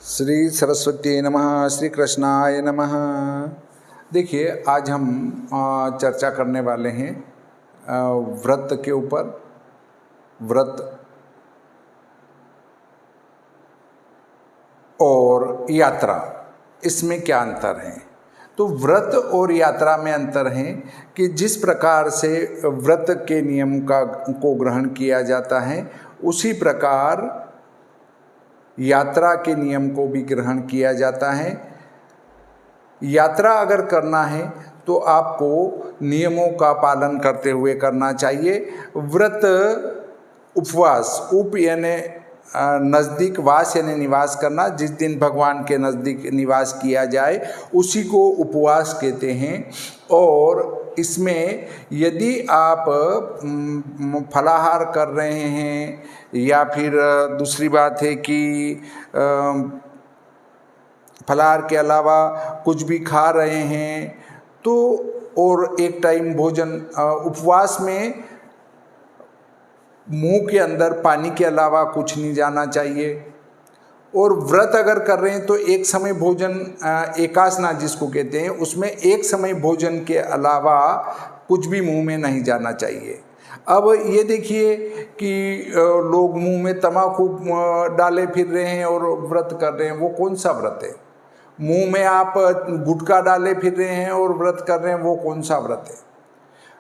श्री सरस्वती नमः, श्री कृष्णाय नमः। देखिए, आज हम चर्चा करने वाले हैं व्रत के ऊपर। व्रत और यात्रा, इसमें क्या अंतर है? तो व्रत और यात्रा में अंतर है कि जिस प्रकार से व्रत के नियम को ग्रहण किया जाता है, उसी प्रकार यात्रा के नियम को भी ग्रहण किया जाता है। यात्रा अगर करना है तो आपको नियमों का पालन करते हुए करना चाहिए। व्रत उपवास, उप यानी नज़दीक, वास यानी निवास करना, जिस दिन भगवान के नज़दीक निवास किया जाए उसी को उपवास कहते हैं। और इसमें यदि आप फलाहार कर रहे हैं या फिर दूसरी बात है कि फलाहार के अलावा कुछ भी खा रहे हैं तो, और एक टाइम भोजन, उपवास में मुंह के अंदर पानी के अलावा कुछ नहीं जाना चाहिए। और व्रत अगर कर रहे हैं तो एक समय भोजन, एकासना जिसको कहते हैं, उसमें एक समय भोजन के अलावा कुछ भी मुंह में नहीं जाना चाहिए। अब ये देखिए कि लोग मुंह में तम्बाकू डाले फिर रहे हैं और व्रत कर रहे हैं, वो कौन सा व्रत है? मुंह में आप गुटखा डाले फिर रहे हैं और व्रत कर रहे हैं, वो कौन सा व्रत है?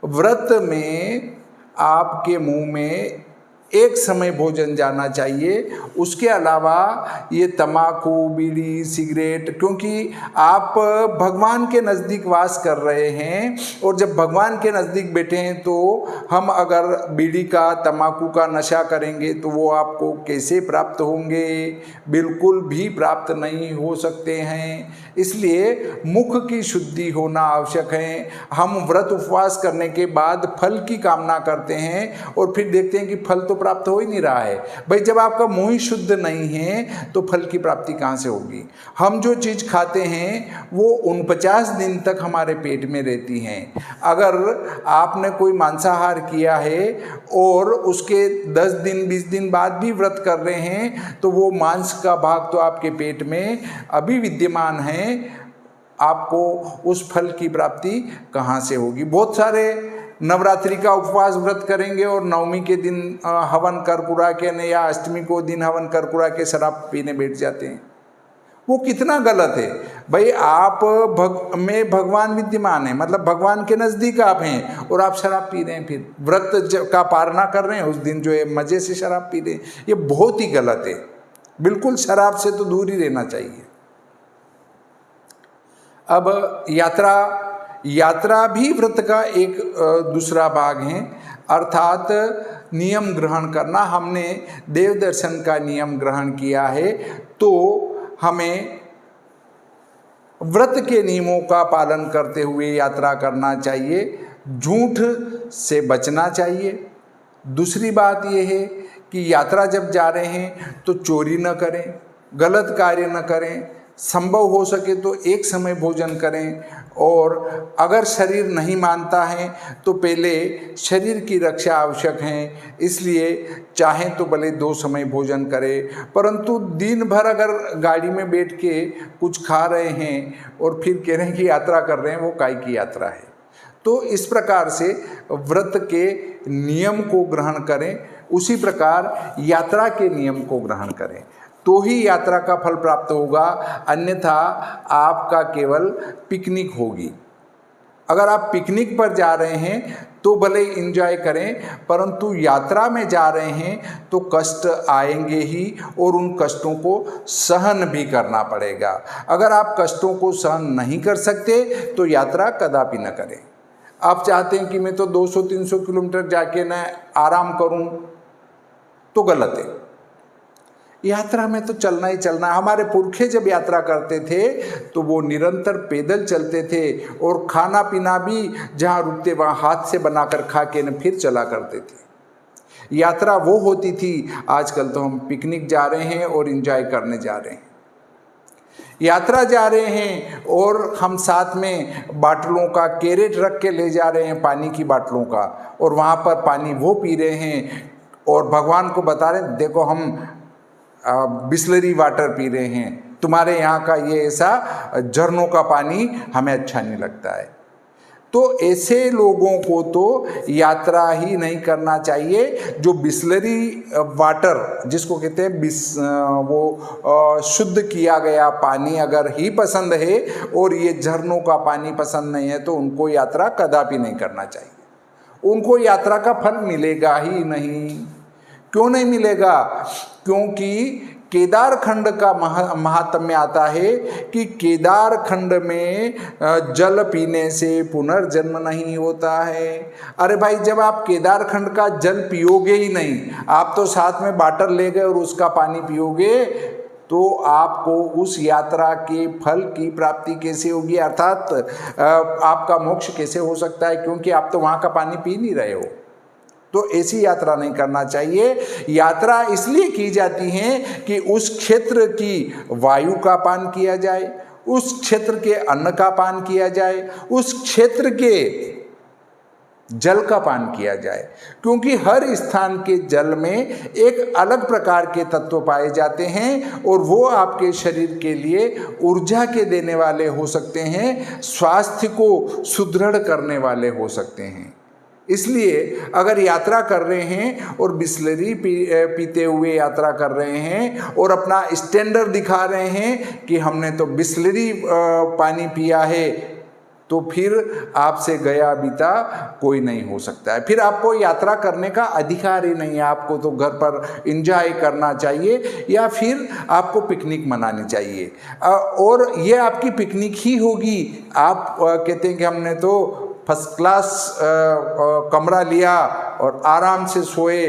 व्रत में आपके मुंह में एक समय भोजन जाना चाहिए, उसके अलावा ये तम्बाकू, बीड़ी, सिगरेट, क्योंकि आप भगवान के नज़दीक वास कर रहे हैं और जब भगवान के नज़दीक बैठे हैं तो हम अगर बीड़ी का, तम्बाकू का नशा करेंगे तो वो आपको कैसे प्राप्त होंगे? बिल्कुल भी प्राप्त नहीं हो सकते हैं। इसलिए मुख की शुद्धि होना आवश्यक है। हम व्रत उपवास करने के बाद फल की कामना करते हैं और फिर देखते हैं कि फल तो प्राप्त हो ही नहीं रहा है। भाई, जब आपका मुंह ही शुद्ध नहीं है तो फल की प्राप्ति कहाँ से होगी? हम जो चीज़ खाते हैं वो 49 दिन तक हमारे पेट में रहती हैं। अगर आपने कोई मांसाहार किया है और उसके 10 दिन 20 दिन बाद भी व्रत कर रहे हैं तो वो मांस का भाग तो आपके पेट में अभी विद्यमान है, आपको उस फल की प्राप्ति कहाँ से होगी? बहुत सारे नवरात्रि का उपवास व्रत करेंगे और नवमी के दिन हवन कर्पूरा के या अष्टमी को दिन हवन कर्पूरा के शराब पीने बैठ जाते हैं। वो कितना गलत है भाई। आप में भगवान विद्यमान है, मतलब भगवान के नज़दीक आप हैं और आप शराब पी रहे हैं, फिर व्रत का पालना कर रहे हैं, उस दिन जो है मज़े से शराब पी रहे हैं। ये बहुत ही गलत है। बिल्कुल शराब से तो दूर ही रहना चाहिए। अब यात्रा भी व्रत का एक दूसरा भाग है, अर्थात नियम ग्रहण करना। हमने देव दर्शन का नियम ग्रहण किया है तो हमें व्रत के नियमों का पालन करते हुए यात्रा करना चाहिए। झूठ से बचना चाहिए। दूसरी बात यह है कि यात्रा जब जा रहे हैं तो चोरी न करें, गलत कार्य न करें, संभव हो सके तो एक समय भोजन करें। और अगर शरीर नहीं मानता है तो पहले शरीर की रक्षा आवश्यक है, इसलिए चाहें तो भले 2 समय भोजन करें, परंतु दिन भर अगर गाड़ी में बैठ के कुछ खा रहे हैं और फिर कह रहे हैं कि यात्रा कर रहे हैं, वो काय की यात्रा है? तो इस प्रकार से व्रत के नियम को ग्रहण करें, उसी प्रकार यात्रा के नियम को ग्रहण करें, तो ही यात्रा का फल प्राप्त होगा। अन्यथा आपका केवल पिकनिक होगी। अगर आप पिकनिक पर जा रहे हैं तो भले एंजॉय करें, परंतु यात्रा में जा रहे हैं तो कष्ट आएंगे ही और उन कष्टों को सहन भी करना पड़ेगा। अगर आप कष्टों को सहन नहीं कर सकते तो यात्रा कदापि न करें। आप चाहते हैं कि मैं तो 200-300 किलोमीटर जाके न आराम करूं, तो गलत है। यात्रा में तो चलना ही चलना है। हमारे पुरखे जब यात्रा करते थे तो वो निरंतर पैदल चलते थे और खाना पीना भी जहाँ रुकते वहाँ हाथ से बनाकर खा के न फिर चला करते थे। यात्रा वो होती थी। आजकल तो हम पिकनिक जा रहे हैं और एंजॉय करने जा रहे हैं। यात्रा जा रहे हैं और हम साथ में बाटलों का कैरेट रख के ले जा रहे हैं, पानी की बाटलों का, और वहाँ पर पानी वो पी रहे हैं और भगवान को बता रहे हैं देखो हम बिस्लरी वाटर पी रहे हैं, तुम्हारे यहाँ का ये ऐसा झरनों का पानी हमें अच्छा नहीं लगता है। तो ऐसे लोगों को तो यात्रा ही नहीं करना चाहिए। जो बिस्लरी वाटर जिसको कहते हैं वो शुद्ध किया गया पानी अगर ही पसंद है और ये झरनों का पानी पसंद नहीं है तो उनको यात्रा कदापि नहीं करना चाहिए। उनको यात्रा का फल मिलेगा ही नहीं। क्यों नहीं मिलेगा? क्योंकि केदार खंड का महात्म्य आता है कि केदार खंड में जल पीने से पुनर्जन्म नहीं होता है। अरे भाई, जब आप केदार खंड का जल पियोगे ही नहीं, आप तो साथ में बाटल ले गए और उसका पानी पियोगे, तो आपको उस यात्रा के फल की प्राप्ति कैसे होगी? अर्थात आपका मोक्ष कैसे हो सकता है? क्योंकि आप तो वहाँ का पानी पी नहीं रहे हो। तो ऐसी यात्रा नहीं करना चाहिए। यात्रा इसलिए की जाती है कि उस क्षेत्र की वायु का पान किया जाए, उस क्षेत्र के अन्न का पान किया जाए, उस क्षेत्र के जल का पान किया जाए। क्योंकि हर स्थान के जल में एक अलग प्रकार के तत्व पाए जाते हैं और वो आपके शरीर के लिए ऊर्जा के देने वाले हो सकते हैं, स्वास्थ्य को सुदृढ़ करने वाले हो सकते हैं। इसलिए अगर यात्रा कर रहे हैं और बिस्लरी पीते हुए यात्रा कर रहे हैं और अपना स्टैंडर्ड दिखा रहे हैं कि हमने तो बिस्लरी पानी पिया है, तो फिर आपसे गया बीता कोई नहीं हो सकता है। फिर आपको यात्रा करने का अधिकार ही नहीं है। आपको तो घर पर एंजॉय करना चाहिए या फिर आपको पिकनिक मनानी चाहिए, और ये आपकी पिकनिक ही होगी। आप कहते हैं कि हमने तो फर्स्ट क्लास कमरा लिया और आराम से सोए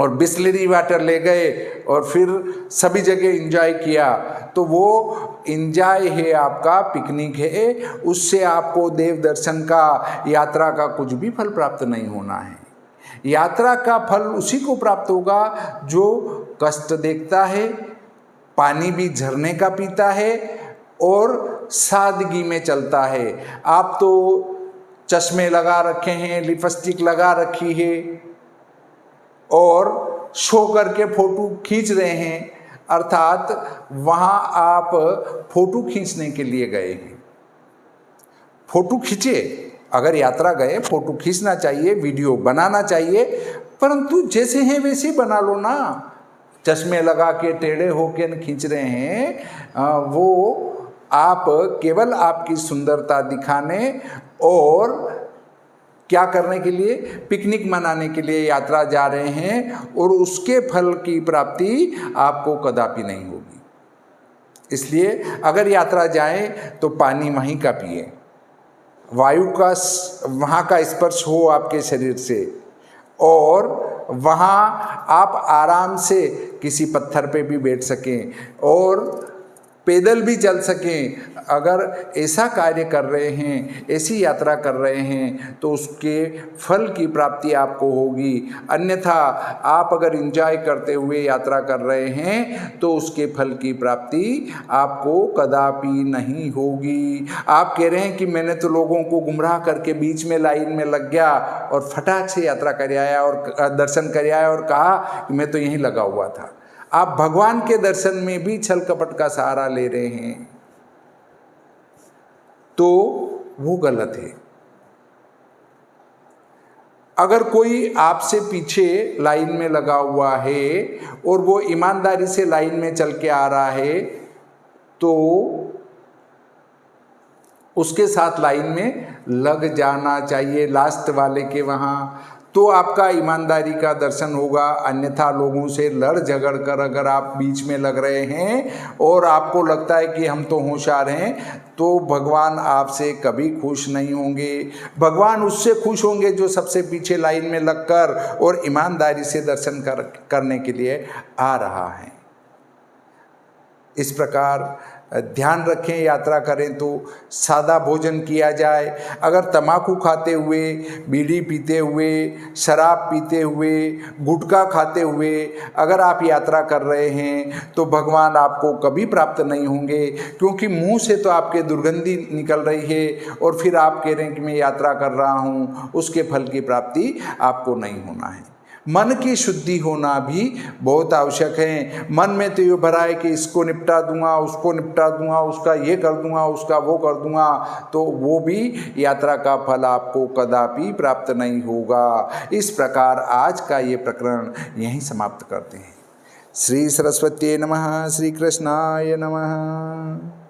और बिस्लरी वाटर ले गए और फिर सभी जगह एंजॉय किया, तो वो एंजॉय है, आपका पिकनिक है। उससे आपको देव दर्शन का, यात्रा का कुछ भी फल प्राप्त नहीं होना है। यात्रा का फल उसी को प्राप्त होगा जो कष्ट देखता है, पानी भी झरने का पीता है और सादगी में चलता है। आप तो चश्मे लगा रखे हैं, लिपस्टिक लगा रखी है और शो करके फोटो खींच रहे हैं, अर्थात वहाँ आप फोटो खींचने के लिए गए हैं। फोटो खींचे, अगर यात्रा गए फोटो खींचना चाहिए, वीडियो बनाना चाहिए, परंतु जैसे हैं वैसे बना लो ना। चश्मे लगा के टेढ़े होकर खींच रहे हैं, वो आप केवल आपकी सुंदरता दिखाने और क्या करने के लिए, पिकनिक मनाने के लिए यात्रा जा रहे हैं और उसके फल की प्राप्ति आपको कदापि नहीं होगी। इसलिए अगर यात्रा जाएं तो पानी वहीं का पिए, वायु का वहाँ का स्पर्श हो आपके शरीर से, और वहाँ आप आराम से किसी पत्थर पे भी बैठ सकें और पैदल भी चल सकें। अगर ऐसा कार्य कर रहे हैं, ऐसी यात्रा कर रहे हैं, तो उसके फल की प्राप्ति आपको होगी। अन्यथा आप अगर एंजॉय करते हुए यात्रा कर रहे हैं तो उसके फल की प्राप्ति आपको कदापि नहीं होगी। आप कह रहे हैं कि मैंने तो लोगों को गुमराह करके बीच में लाइन में लग गया और फटाक से यात्रा कर आया और दर्शन कर आया और कहा कि मैं तो यहीं लगा हुआ था। आप भगवान के दर्शन में भी छल कपट का सहारा ले रहे हैं, तो वो गलत है। अगर कोई आपसे पीछे लाइन में लगा हुआ है और वो ईमानदारी से लाइन में चल के आ रहा है, तो उसके साथ लाइन में लग जाना चाहिए, लास्ट वाले के वहाँ, तो आपका ईमानदारी का दर्शन होगा। अन्यथा लोगों से लड़ झगड़ कर अगर आप बीच में लग रहे हैं और आपको लगता है कि हम तो होशियार हैं, तो भगवान आपसे कभी खुश नहीं होंगे। भगवान उससे खुश होंगे जो सबसे पीछे लाइन में लगकर और ईमानदारी से दर्शन करने के लिए आ रहा है। इस प्रकार ध्यान रखें, यात्रा करें तो सादा भोजन किया जाए। अगर तम्बाकू खाते हुए, बीड़ी पीते हुए, शराब पीते हुए, गुटखा खाते हुए अगर आप यात्रा कर रहे हैं तो भगवान आपको कभी प्राप्त नहीं होंगे, क्योंकि मुंह से तो आपके दुर्गंधी निकल रही है और फिर आप कह रहे हैं कि मैं यात्रा कर रहा हूँ, उसके फल की प्राप्ति आपको नहीं होना है। मन की शुद्धि होना भी बहुत आवश्यक है। मन में तो ये भरा है कि इसको निपटा दूंगा, उसको निपटा दूंगा, उसका ये कर दूंगा, उसका वो कर दूंगा, तो वो भी यात्रा का फल आपको कदापि प्राप्त नहीं होगा। इस प्रकार आज का ये प्रकरण यहीं समाप्त करते हैं। श्री सरस्वती नमः। श्री कृष्णाय नमः।